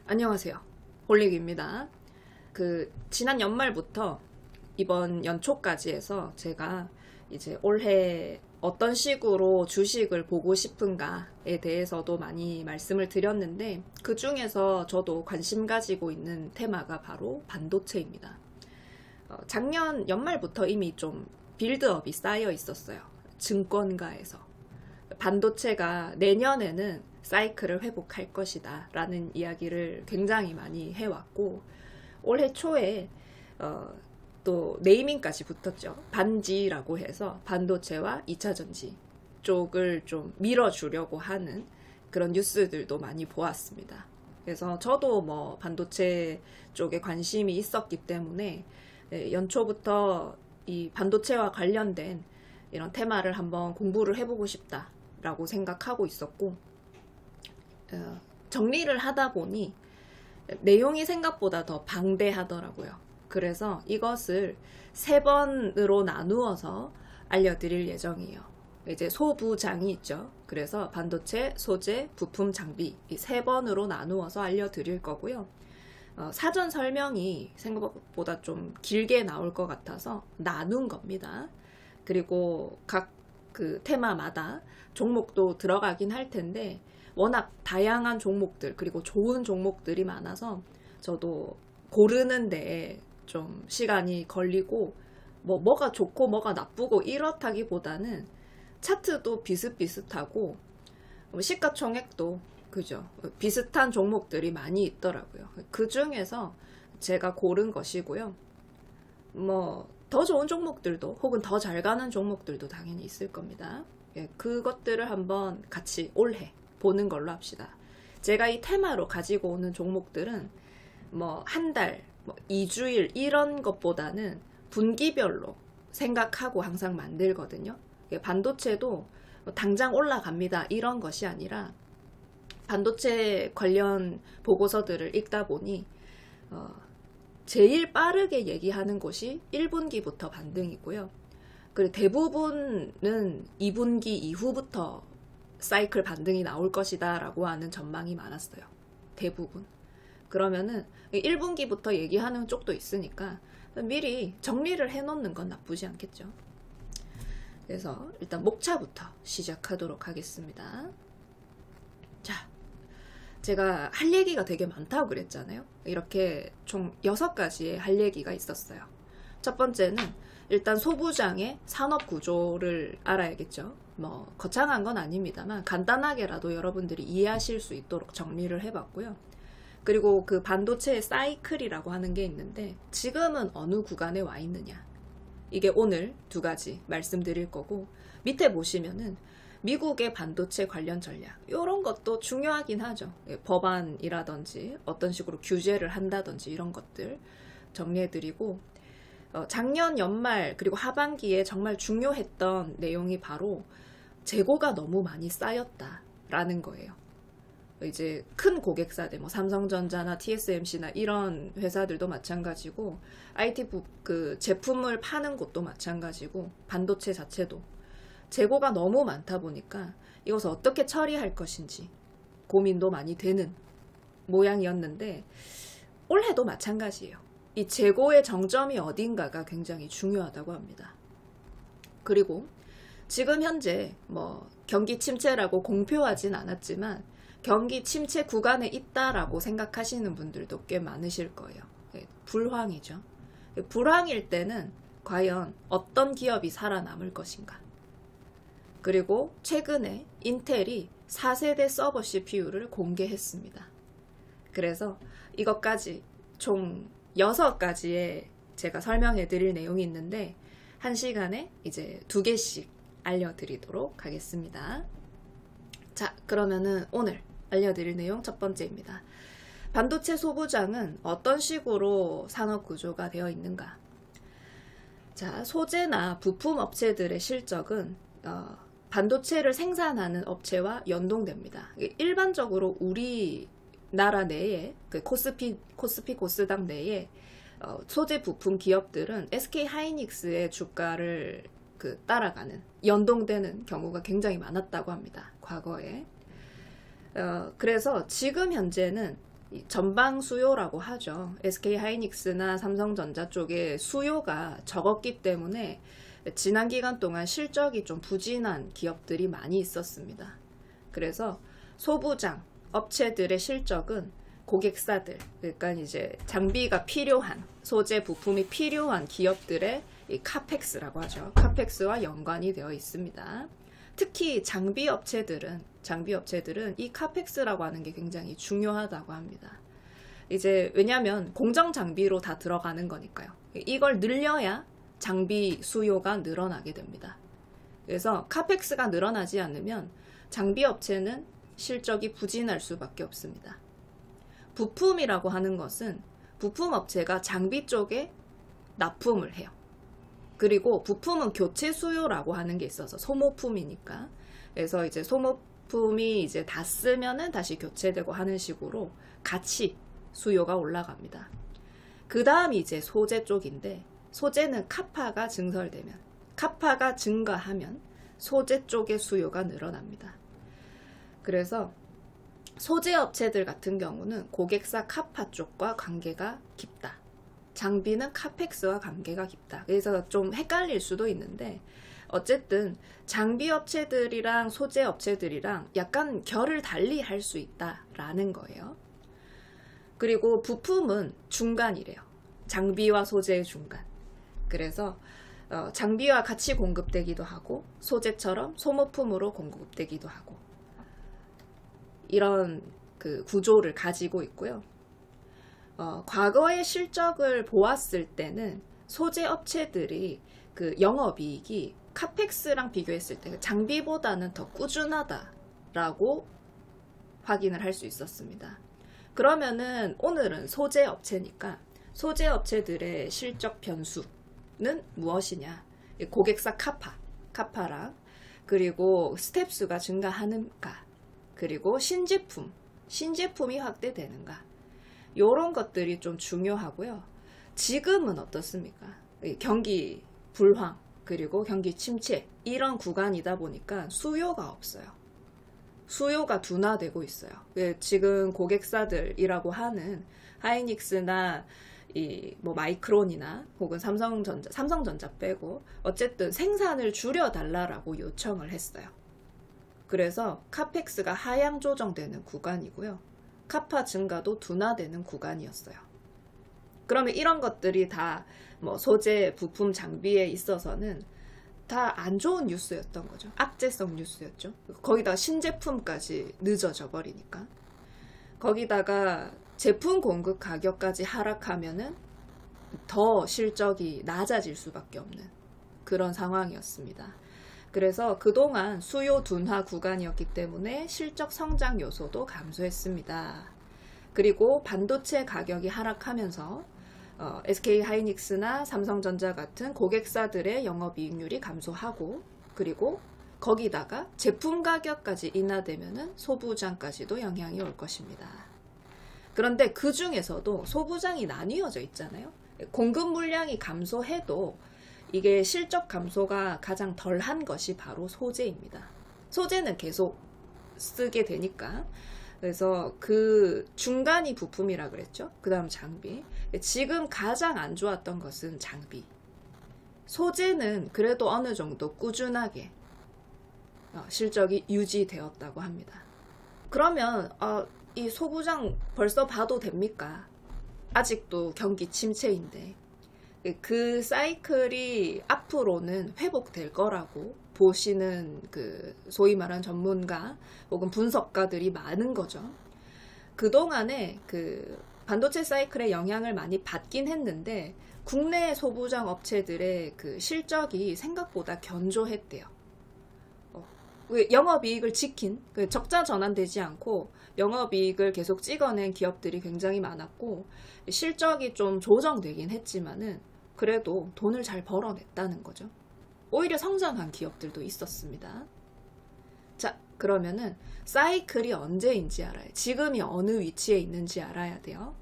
안녕하세요. 홀릭입니다. 지난 연말부터 이번 연초까지 해서 제가 이제 올해 어떤 식으로 주식을 보고 싶은가에 대해서도 많이 말씀을 드렸는데, 그 중에서 저도 관심 가지고 있는 테마가 바로 반도체입니다. 작년 연말부터 이미 좀 빌드업이 쌓여 있었어요. 증권가에서. 반도체가 내년에는 사이클을 회복할 것이다 라는 이야기를 굉장히 많이 해왔고, 올해 초에 또 네이밍까지 붙었죠. 반지라고 해서 반도체와 2차전지 쪽을 좀 밀어주려고 하는 그런 뉴스들도 많이 보았습니다. 그래서 저도 뭐 반도체 쪽에 관심이 있었기 때문에 연초부터 이 반도체와 관련된 이런 테마를 한번 공부를 해보고 싶다라고 생각하고 있었고, 정리를 하다 보니 내용이 생각보다 더 방대하더라고요. 그래서 이것을 3번으로 나누어서 알려드릴 예정이에요. 이제 소부장이 있죠. 그래서 반도체, 소재, 부품, 장비 이 3번으로 나누어서 알려드릴 거고요. 사전 설명이 생각보다 좀 길게 나올 것 같아서 나눈 겁니다. 그리고 각 그 테마마다 종목도 들어가긴 할 텐데, 워낙 다양한 종목들 그리고 좋은 종목들이 많아서 저도 고르는 데에 좀 시간이 걸리고, 뭐가 좋고 뭐가 나쁘고 이렇다기보다는 차트도 비슷비슷하고 시가총액도 그죠, 비슷한 종목들이 많이 있더라고요. 그 중에서 제가 고른 것이고요. 더 좋은 종목들도 혹은 더 잘 가는 종목들도 당연히 있을 겁니다. 그것들을 한번 같이 올해 보는 걸로 합시다. 제가 이 테마로 가지고 오는 종목들은 한 달, 2주일 이런 것보다는 분기별로 생각하고 항상 만들거든요. 반도체도 당장 올라갑니다 이런 것이 아니라, 반도체 관련 보고서들을 읽다 보니 제일 빠르게 얘기하는 곳이 1분기부터 반등이고요. 그리고 대부분은 2분기 이후부터 사이클 반등이 나올 것이다 라고 하는 전망이 많았어요. 대부분. 그러면은 1분기부터 얘기하는 쪽도 있으니까 미리 정리를 해놓는 건 나쁘지 않겠죠. 그래서 일단 목차부터 시작하도록 하겠습니다. 자, 제가 할 얘기가 되게 많다고 그랬잖아요. 이렇게 총 6가지의 할 얘기가 있었어요. 첫 번째는 일단 소부장의 산업 구조를 알아야겠죠. 거창한 건 아닙니다만 간단하게라도 여러분들이 이해하실 수 있도록 정리를 해봤고요. 그리고 그 반도체의 사이클이라고 하는 게 있는데, 지금은 어느 구간에 와 있느냐, 이게 오늘 2가지 말씀드릴 거고, 밑에 보시면은 미국의 반도체 관련 전략, 이런 것도 중요하긴 하죠. 법안이라든지 어떤 식으로 규제를 한다든지 이런 것들 정리해드리고, 작년 연말 그리고 하반기에 정말 중요했던 내용이 바로 재고가 너무 많이 쌓였다라는 거예요. 이제 큰 고객사들, 삼성전자나 TSMC나 이런 회사들도 마찬가지고, IT 그 제품을 파는 곳도 마찬가지고, 반도체 자체도 재고가 너무 많다 보니까 이것을 어떻게 처리할 것인지 고민도 많이 되는 모양이었는데, 올해도 마찬가지예요. 이 재고의 정점이 어딘가가 굉장히 중요하다고 합니다. 그리고 지금 현재 경기 침체라고 공표하진 않았지만 경기 침체 구간에 있다라고 생각하시는 분들도 꽤 많으실 거예요. 불황이죠. 불황일 때는 과연 어떤 기업이 살아남을 것인가. 그리고 최근에 인텔이 4세대 서버 CPU를 공개했습니다. 그래서 이것까지 총 6가지의 제가 설명해 드릴 내용이 있는데, 1시간에 이제 2개씩 알려드리도록 하겠습니다. 자, 그러면은 오늘 알려드릴 내용 첫 번째입니다. 반도체 소부장은 어떤 식으로 산업 구조가 되어 있는가. 자, 소재나 부품 업체들의 실적은 반도체를 생산하는 업체와 연동됩니다. 일반적으로 우리나라 내에 코스피 코스닥 내에 소재 부품 기업들은 SK 하이닉스의 주가를 따라가는, 연동되는 경우가 굉장히 많았다고 합니다. 과거에. 그래서 지금 현재는 전방 수요라고 하죠. SK 하이닉스나 삼성전자 쪽에 수요가 적었기 때문에 지난 기간 동안 실적이 좀 부진한 기업들이 많이 있었습니다. 그래서 소부장 업체들의 실적은 고객사들, 그러니까 이제 장비가 필요한, 소재 부품이 필요한 기업들의 이 카펙스라고 하죠. 카펙스와 연관이 되어 있습니다. 특히 장비 업체들은 이 카펙스라고 하는 게 굉장히 중요하다고 합니다. 이제 왜냐하면 공정 장비로 다 들어가는 거니까요. 이걸 늘려야 장비 수요가 늘어나게 됩니다. 그래서 카펙스가 늘어나지 않으면 장비 업체는 실적이 부진할 수밖에 없습니다. 부품이라고 하는 것은 부품 업체가 장비 쪽에 납품을 해요. 그리고 부품은 교체 수요라고 하는 게 있어서 소모품이니까. 그래서 이제 소모품이 이제 다 쓰면은 다시 교체되고 하는 식으로 같이 수요가 올라갑니다. 그 다음이 이제 소재 쪽인데, 소재는 카파가 증설되면, 카파가 증가하면 소재 쪽의 수요가 늘어납니다. 그래서 소재 업체들 같은 경우는 고객사 카파 쪽과 관계가 깊다. 장비는 카펙스와 관계가 깊다. 그래서 좀 헷갈릴 수도 있는데 어쨌든 장비 업체들이랑 소재 업체들이랑 약간 결을 달리 할 수 있다라는 거예요. 그리고 부품은 중간이래요. 장비와 소재의 중간. 그래서 장비와 같이 공급되기도 하고 소재처럼 소모품으로 공급되기도 하고 이런 그 구조를 가지고 있고요. 과거의 실적을 보았을 때는 소재 업체들이 그 영업이익이 카펙스랑 비교했을 때 장비보다는 더 꾸준하다라고 확인을 할 수 있었습니다. 그러면은 오늘은 소재 업체니까 소재 업체들의 실적 변수는 무엇이냐? 고객사 카파랑 그리고 스텝 수가 증가하는가? 그리고 신제품이 확대되는가? 이런 것들이 좀 중요하고요. 지금은 어떻습니까? 경기 불황 그리고 경기 침체 이런 구간이다 보니까 수요가 없어요. 수요가 둔화되고 있어요. 지금 고객사들이라고 하는 하이닉스나 뭐 마이크론이나 혹은 삼성전자 빼고 어쨌든 생산을 줄여달라라고 요청을 했어요. 그래서 카펙스가 하향 조정되는 구간이고요. 카파 증가도 둔화되는 구간이었어요. 그러면 이런 것들이 다 뭐 소재, 부품, 장비에 있어서는 다 안 좋은 뉴스였던 거죠. 악재성 뉴스였죠. 거기다가 신제품까지 늦어져 버리니까. 거기다가 제품 공급 가격까지 하락하면은 더 실적이 낮아질 수밖에 없는 그런 상황이었습니다. 그래서 그동안 수요 둔화 구간이었기 때문에 실적 성장 요소도 감소했습니다. 그리고 반도체 가격이 하락하면서 SK 하이닉스나 삼성전자 같은 고객사들의 영업이익률이 감소하고 그리고 거기다가 제품 가격까지 인하되면은 소부장까지도 영향이 올 것입니다. 그런데 그 중에서도 소부장이 나뉘어져 있잖아요. 공급 물량이 감소해도 이게 실적 감소가 가장 덜한 것이 바로 소재입니다. 소재는 계속 쓰게 되니까. 그래서 그 중간이 부품이라 그랬죠. 그 다음 장비. 지금 가장 안 좋았던 것은 장비. 소재는 그래도 어느 정도 꾸준하게 실적이 유지되었다고 합니다. 그러면 이 소부장 벌써 봐도 됩니까? 아직도 경기 침체인데 그 사이클이 앞으로는 회복될 거라고 보시는 그 소위 말하는 전문가 혹은 분석가들이 많은 거죠. 그동안에 그 반도체 사이클의 영향을 많이 받긴 했는데 국내 소부장 업체들의 그 실적이 생각보다 견조했대요. 영업이익을 지킨, 적자 전환되지 않고 영업이익을 계속 찍어낸 기업들이 굉장히 많았고 실적이 좀 조정되긴 했지만은 그래도 돈을 잘 벌어냈다는 거죠. 오히려 성장한 기업들도 있었습니다. 자, 그러면은 사이클이 언제인지 알아요. 지금이 어느 위치에 있는지 알아야 돼요.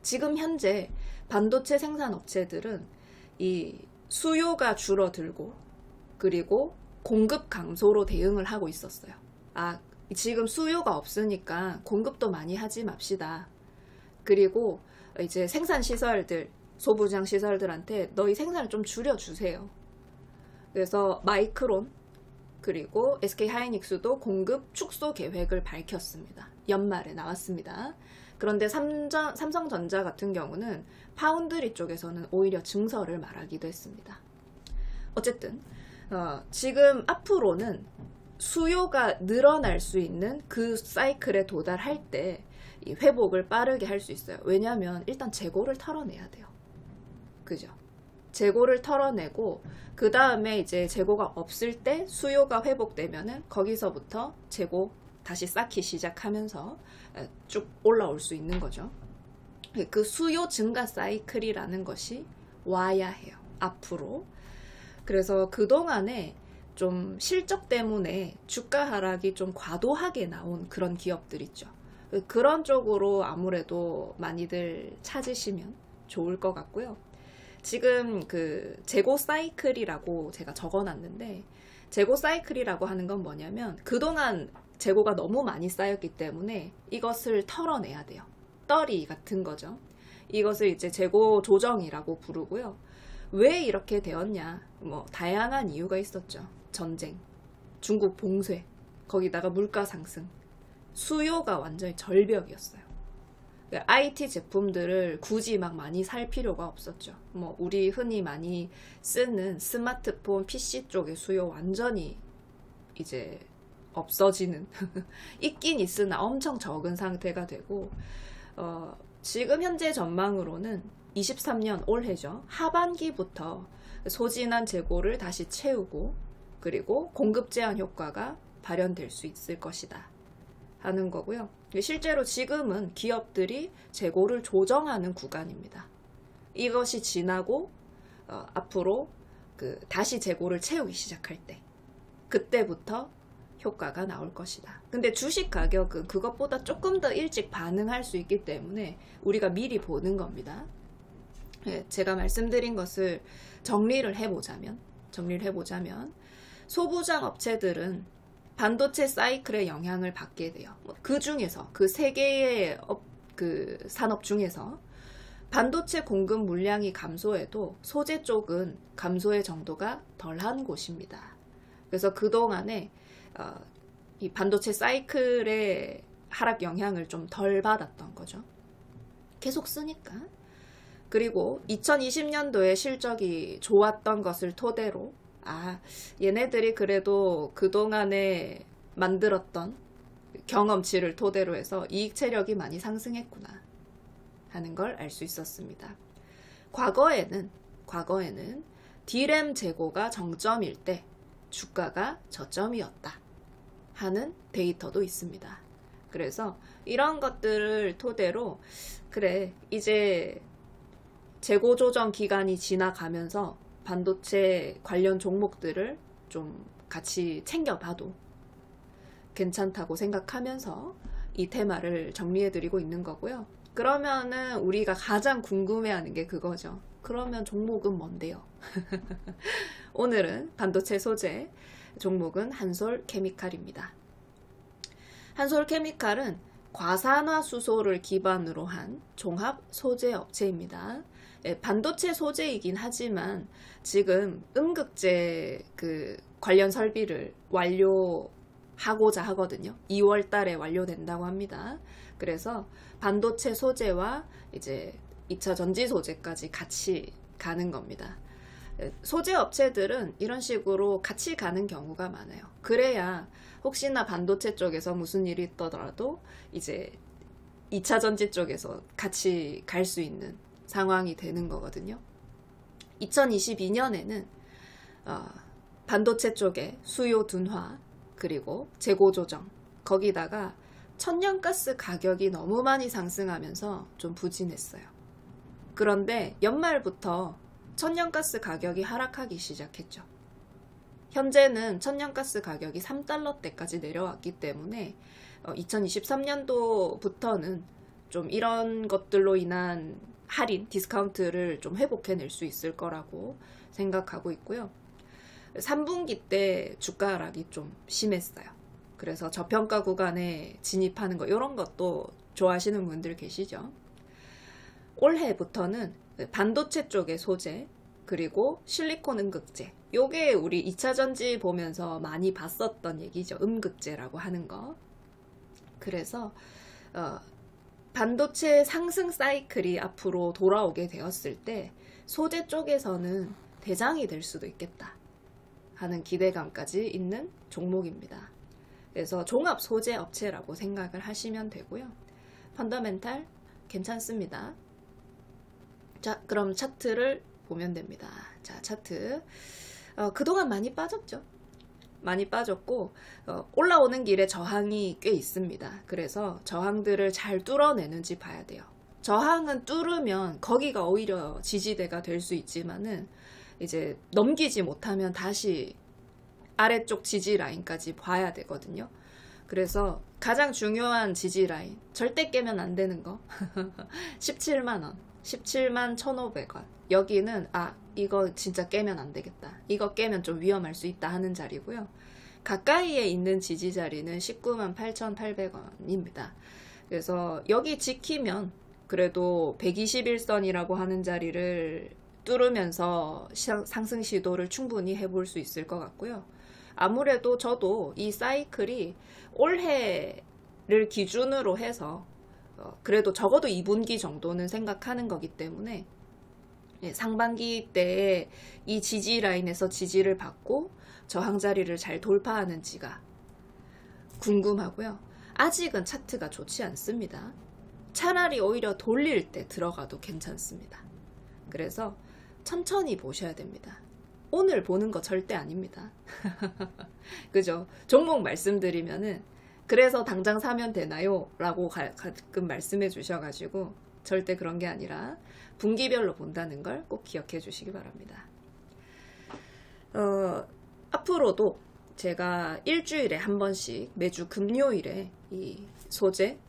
지금 현재 반도체 생산 업체들은 이 수요가 줄어들고 그리고 공급 감소로 대응을 하고 있었어요. 지금 수요가 없으니까 공급도 많이 하지 맙시다. 그리고 이제 생산시설들, 소부장 시설들한테 너희 생산을 좀 줄여주세요. 그래서 마이크론 그리고 SK하이닉스도 공급 축소 계획을 밝혔습니다. 연말에 나왔습니다. 그런데 삼성전자 같은 경우는 파운드리 쪽에서는 오히려 증설을 말하기도 했습니다. 어쨌든 지금 앞으로는 수요가 늘어날 수 있는 그 사이클에 도달할 때 이 회복을 빠르게 할 수 있어요. 왜냐하면 일단 재고를 털어내야 돼요. 그죠? 재고를 털어내고 그 다음에 이제 재고가 없을 때 수요가 회복되면은 거기서부터 재고 다시 쌓기 시작하면서 쭉 올라올 수 있는 거죠. 그 수요 증가 사이클이라는 것이 와야 해요. 앞으로. 그래서 그동안에 좀 실적 때문에 주가 하락이 좀 과도하게 나온 그런 기업들 있죠. 그런 쪽으로 아무래도 많이들 찾으시면 좋을 것 같고요. 지금 그 재고 사이클이라고 제가 적어놨는데, 재고 사이클이라고 하는 건 뭐냐면 그동안 재고가 너무 많이 쌓였기 때문에 이것을 털어내야 돼요. 떨이 같은 거죠. 이것을 이제 재고 조정이라고 부르고요. 왜 이렇게 되었냐? 뭐 다양한 이유가 있었죠. 전쟁, 중국 봉쇄, 거기다가 물가 상승, 수요가 완전히 절벽이었어요. IT 제품들을 굳이 막 많이 살 필요가 없었죠. 뭐 우리 흔히 많이 쓰는 스마트폰, PC 쪽의 수요 완전히 이제 없어지는 있긴 있으나 엄청 적은 상태가 되고, 지금 현재 전망으로는 23년 올해죠. 하반기부터 소진한 재고를 다시 채우고 그리고 공급 제한 효과가 발현될 수 있을 것이다 하는 거고요. 실제로 지금은 기업들이 재고를 조정하는 구간입니다. 이것이 지나고 앞으로 다시 재고를 채우기 시작할 때, 그때부터 효과가 나올 것이다. 근데 주식 가격은 그것보다 조금 더 일찍 반응할 수 있기 때문에 우리가 미리 보는 겁니다. 제가 말씀드린 것을 정리를 해보자면 소부장 업체들은 반도체 사이클의 영향을 받게 돼요. 그 중에서 그 세 개의 그 산업 중에서 반도체 공급 물량이 감소해도 소재 쪽은 감소의 정도가 덜한 곳입니다. 그래서 그동안에 이 반도체 사이클의 하락 영향을 좀 덜 받았던 거죠. 계속 쓰니까. 그리고 2020년도에 실적이 좋았던 것을 토대로 얘네들이 그래도 그동안에 만들었던 경험치를 토대로 해서 이익 체력이 많이 상승했구나 하는 걸 알 수 있었습니다. 과거에는 D램 재고가 정점일 때 주가가 저점이었다 하는 데이터도 있습니다. 그래서 이런 것들을 토대로 그래, 이제 재고 조정 기간이 지나가면서 반도체 관련 종목들을 좀 같이 챙겨봐도 괜찮다고 생각하면서 이 테마를 정리해드리고 있는 거고요. 그러면은 우리가 가장 궁금해하는 게 그거죠. 그러면 종목은 뭔데요? 오늘은 반도체 소재 종목은 한솔케미칼입니다. 한솔케미칼은 과산화 수소를 기반으로 한 종합 소재 업체입니다. 반도체 소재이긴 하지만 지금 음극재 관련 설비를 완료하고자 하거든요. 2월 달에 완료된다고 합니다. 그래서 반도체 소재와 이제 2차 전지 소재까지 같이 가는 겁니다. 소재 업체들은 이런 식으로 같이 가는 경우가 많아요. 그래야 혹시나 반도체 쪽에서 무슨 일이 있더라도 이제 2차 전지 쪽에서 같이 갈 수 있는 상황이 되는 거거든요. 2022년에는 반도체 쪽에 수요 둔화 그리고 재고 조정, 거기다가 천연가스 가격이 너무 많이 상승하면서 좀 부진했어요. 그런데 연말부터 천연가스 가격이 하락하기 시작했죠. 현재는 천연가스 가격이 3달러대까지 내려왔기 때문에 2023년도부터는 좀 이런 것들로 인한 할인, 디스카운트를 좀 회복해낼 수 있을 거라고 생각하고 있고요. 3분기 때 주가 하락이 좀 심했어요. 그래서 저평가 구간에 진입하는 거 이런 것도 좋아하시는 분들 계시죠. 올해부터는 반도체 쪽의 소재 그리고 실리콘 음극재, 요게 우리 2차 전지 보면서 많이 봤었던 얘기죠. 음극재라고 하는 거. 그래서 반도체 상승 사이클이 앞으로 돌아오게 되었을 때 소재 쪽에서는 대장이 될 수도 있겠다 하는 기대감까지 있는 종목입니다. 그래서 종합 소재 업체라고 생각을 하시면 되고요. 펀더멘탈 괜찮습니다. 자, 그럼 차트를 보면 됩니다. 자, 차트. 그동안 많이 빠졌죠. 많이 빠졌고 올라오는 길에 저항이 꽤 있습니다. 그래서 저항들을 잘 뚫어내는지 봐야 돼요. 저항은 뚫으면 거기가 오히려 지지대가 될 수 있지만은 이제 넘기지 못하면 다시 아래쪽 지지 라인까지 봐야 되거든요. 그래서 가장 중요한 지지 라인, 절대 깨면 안 되는 거 17만원, 17만 1,500원. 여기는 이거 진짜 깨면 안 되겠다, 이거 깨면 좀 위험할 수 있다 하는 자리고요. 가까이에 있는 지지 자리는 19만 8,800원입니다. 그래서 여기 지키면 그래도 121선이라고 하는 자리를 뚫으면서 상승 시도를 충분히 해볼 수 있을 것 같고요. 아무래도 저도 이 사이클이 올해를 기준으로 해서 그래도 적어도 2분기 정도는 생각하는 거기 때문에 상반기 때에 이 지지 라인에서 지지를 받고 저항 자리를 잘 돌파하는지가 궁금하고요. 아직은 차트가 좋지 않습니다. 차라리 오히려 돌릴 때 들어가도 괜찮습니다. 그래서 천천히 보셔야 됩니다. 오늘 보는 거 절대 아닙니다. 그죠? 종목 말씀드리면은 그래서 당장 사면 되나요? 라고 가끔 말씀해 주셔가지고 절대 그런 게 아니라 분기별로 본다는 걸 꼭 기억해 주시기 바랍니다. 앞으로도 제가 일주일에 한 번씩 매주 금요일에 이 소재,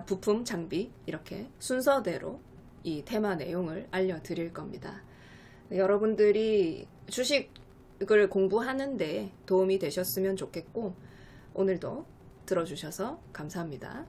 부품, 장비 이렇게 순서대로 이 테마 내용을 알려드릴 겁니다. 여러분들이 주식을 공부하는데 도움이 되셨으면 좋겠고 오늘도 들어주셔서 감사합니다.